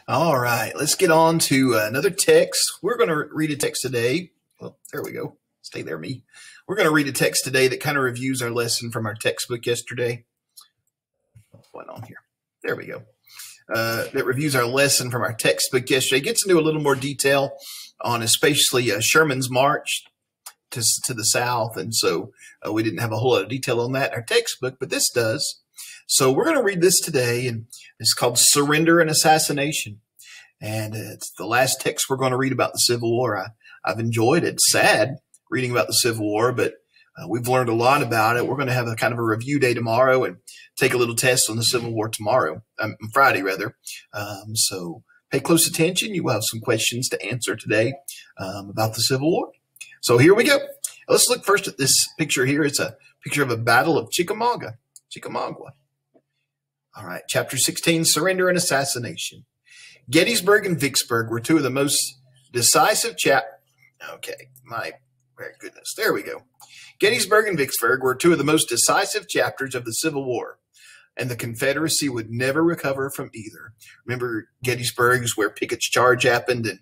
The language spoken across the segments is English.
All right, let's get on to another text. We're going to read a text today. Well, there we go. Stay there, me. We're going to read a text today that kind of reviews our lesson from our textbook yesterday. What's going on here? There we go. That reviews our lesson from our textbook yesterday. Gets into a little more detail on especially Sherman's march to the south. And so we didn't have a whole lot of detail on that in our textbook, but this does. So we're going to read this today, and it's called Surrender and Assassination. And it's the last text we're going to read about the Civil War. I've enjoyed it. It's sad reading about the Civil War, but we've learned a lot about it. We're going to have a kind of a review day tomorrow and take a little test on the Civil War tomorrow, Friday rather. So pay close attention. You will have some questions to answer today about the Civil War. So here we go. Let's look first at this picture here. It's a picture of a battle of Chickamauga. All right, chapter 16, Surrender and Assassination. Gettysburg and Vicksburg were two of the most decisive Okay, my very goodness. There we go. Gettysburg and Vicksburg were two of the most decisive chapters of the Civil War, and the Confederacy would never recover from either. Remember, Gettysburg is where Pickett's charge happened, and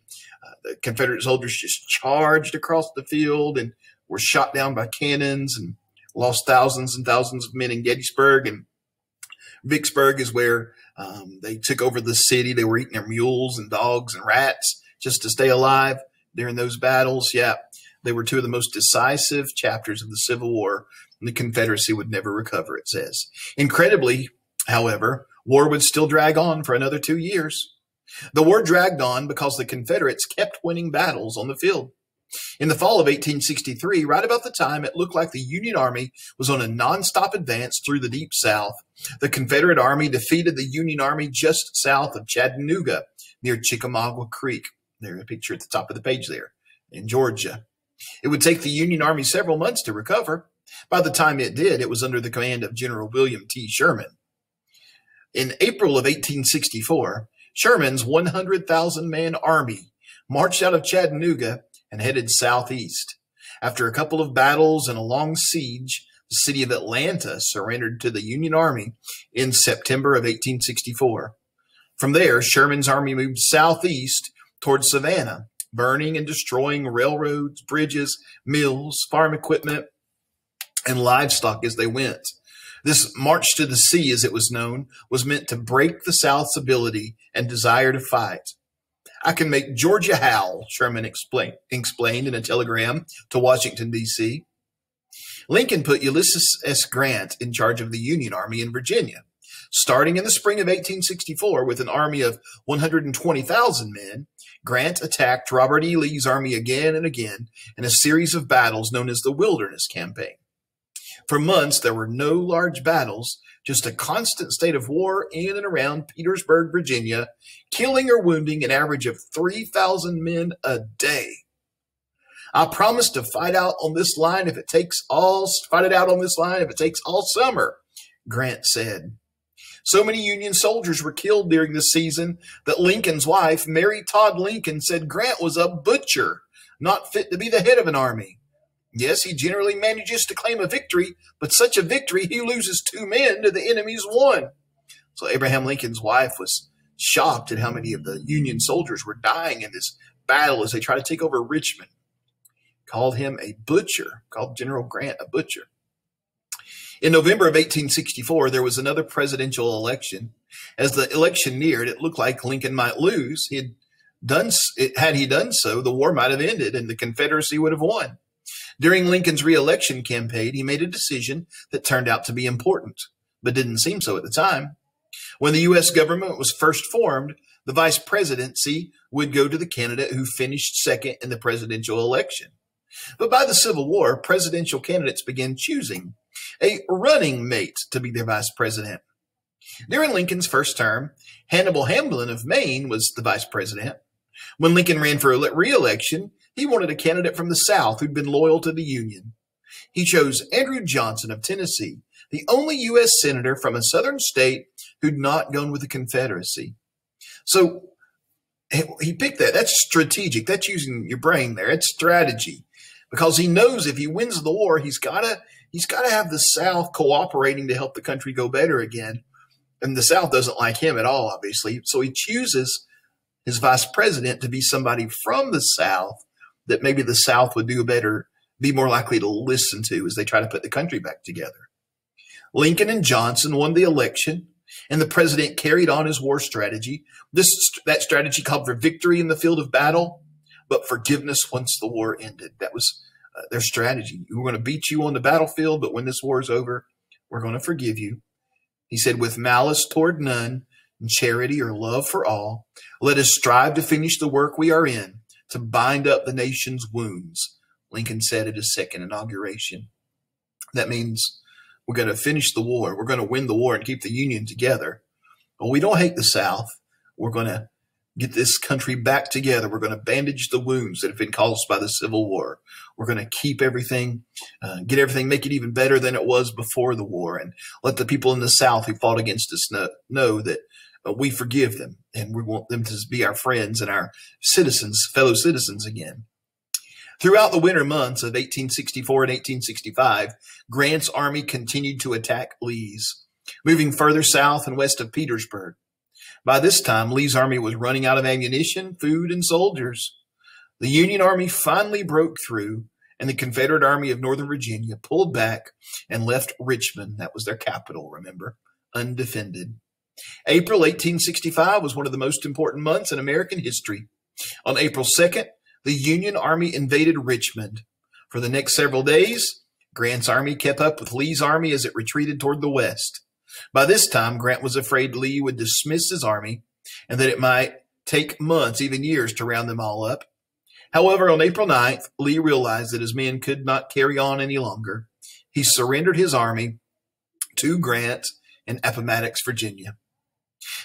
the Confederate soldiers just charged across the field and were shot down by cannons and lost thousands and thousands of men in Gettysburg. And Vicksburg is where they took over the city. They were eating their mules and dogs and rats just to stay alive during those battles. Yeah, they were two of the most decisive chapters of the Civil War, and the Confederacy would never recover, it says. Incredibly, however, war would still drag on for another 2 years. The war dragged on because the Confederates kept winning battles on the field. In the fall of 1863, right about the time it looked like the Union Army was on a nonstop advance through the Deep South, the Confederate Army defeated the Union Army just south of Chattanooga near Chickamauga Creek. There's a picture at the top of the page there in Georgia. It would take the Union Army several months to recover. By the time it did, it was under the command of General William T. Sherman. In April of 1864, Sherman's 100,000-man army marched out of Chattanooga and headed southeast. After a couple of battles and a long siege, the city of Atlanta surrendered to the Union Army in September of 1864. From there, Sherman's army moved southeast toward Savannah, burning and destroying railroads, bridges, mills, farm equipment, and livestock as they went. This march to the sea, as it was known, was meant to break the South's ability and desire to fight. I can make Georgia howl, Sherman explained in a telegram to Washington, D.C. Lincoln put Ulysses S. Grant in charge of the Union Army in Virginia. Starting in the spring of 1864 with an army of 120,000 men, Grant attacked Robert E. Lee's army again and again in a series of battles known as the Wilderness Campaign. For months, there were no large battles, just a constant state of war in and around Petersburg, Virginia, killing or wounding an average of 3,000 men a day. I promise to fight out on this line if it takes all summer, Grant said. So many Union soldiers were killed during the season that Lincoln's wife, Mary Todd Lincoln, said Grant was a butcher, not fit to be the head of an army. Yes, he generally manages to claim a victory, but such a victory, he loses 2 men to the enemy's 1. So Abraham Lincoln's wife was shocked at how many of the Union soldiers were dying in this battle as they tried to take over Richmond. Called him a butcher, called General Grant a butcher. In November of 1864, there was another presidential election. As the election neared, it looked like Lincoln might lose. Had he done so, the war might have ended and the Confederacy would have won. During Lincoln's re-election campaign, he made a decision that turned out to be important, but didn't seem so at the time. When the U.S. government was first formed, the vice presidency would go to the candidate who finished second in the presidential election. But by the Civil War, presidential candidates began choosing a running mate to be their vice president. During Lincoln's first term, Hannibal Hamlin of Maine was the vice president. When Lincoln ran for re-election, he wanted a candidate from the South who'd been loyal to the Union. He chose Andrew Johnson of Tennessee, the only U.S. senator from a southern state who'd not gone with the Confederacy. So he picked that. That's strategic. That's using your brain there. It's strategy. Because he knows if he wins the war, he's got to he's got to have the South cooperating to help the country go better again. And the South doesn't like him at all, obviously. So he chooses his vice president to be somebody from the South that maybe the South would do better, be more likely to listen to as they try to put the country back together. Lincoln and Johnson won the election, and the president carried on his war strategy. That strategy called for victory in the field of battle, but forgiveness once the war ended. That was their strategy. We're going to beat you on the battlefield, but when this war is over, we're going to forgive you. He said, with malice toward none, and charity or love for all, let us strive to finish the work we are in, to bind up the nation's wounds, Lincoln said at his second inauguration. That means we're going to finish the war. We're going to win the war and keep the Union together. Well, we don't hate the South. We're going to get this country back together. We're going to bandage the wounds that have been caused by the Civil War. We're going to keep everything, make it even better than it was before the war, and let the people in the South who fought against us know that we forgive them, and we want them to be our friends and our citizens, fellow citizens again. Throughout the winter months of 1864 and 1865, Grant's army continued to attack Lee's, moving further south and west of Petersburg. By this time, Lee's army was running out of ammunition, food, and soldiers. The Union Army finally broke through, and the Confederate Army of Northern Virginia pulled back and left Richmond, that was their capital, remember, undefended. April 1865 was one of the most important months in American history. On April 2nd, the Union Army invaded Richmond. For the next several days, Grant's army kept up with Lee's army as it retreated toward the west. By this time, Grant was afraid Lee would dismiss his army and that it might take months, even years, to round them all up. However, on April 9th, Lee realized that his men could not carry on any longer. He surrendered his army to Grant in Appomattox, Virginia.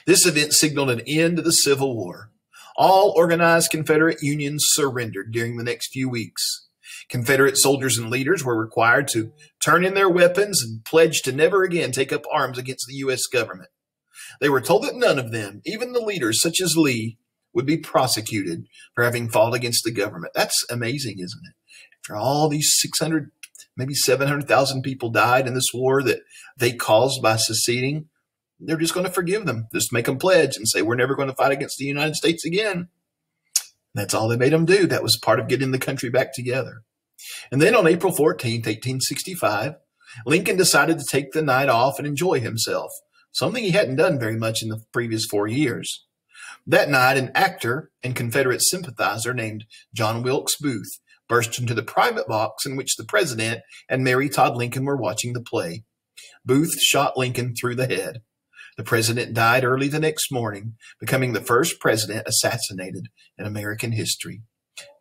This event signaled an end to the Civil War. All organized Confederate unions surrendered during the next few weeks. Confederate soldiers and leaders were required to turn in their weapons and pledge to never again take up arms against the U.S. government. They were told that none of them, even the leaders such as Lee, would be prosecuted for having fought against the government. That's amazing, isn't it? After all these 600, maybe 700,000 people died in this war that they caused by seceding, they're just going to forgive them. Just make them pledge and say, we're never going to fight against the United States again. That's all they made them do. That was part of getting the country back together. And then on April 14th, 1865, Lincoln decided to take the night off and enjoy himself, something he hadn't done very much in the previous 4 years. That night, an actor and Confederate sympathizer named John Wilkes Booth burst into the private box in which the president and Mary Todd Lincoln were watching the play. Booth shot Lincoln through the head. The president died early the next morning, becoming the first president assassinated in American history.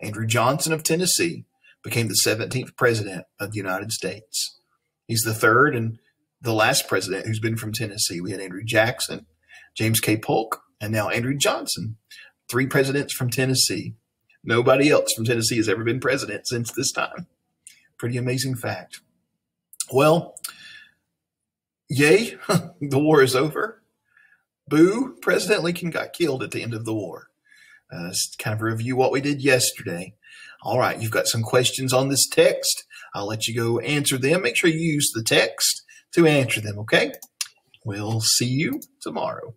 Andrew Johnson of Tennessee became the 17th president of the United States. He's the third and the last president who's been from Tennessee. We had Andrew Jackson, James K. Polk, and now Andrew Johnson. 3 presidents from Tennessee. Nobody else from Tennessee has ever been president since this time. Pretty amazing fact. Well, yay, the war is over. Boo, President Lincoln got killed at the end of the war. It's kind of a review what we did yesterday. All right, you've got some questions on this text. I'll let you go answer them. Make sure you use the text to answer them, okay? We'll see you tomorrow.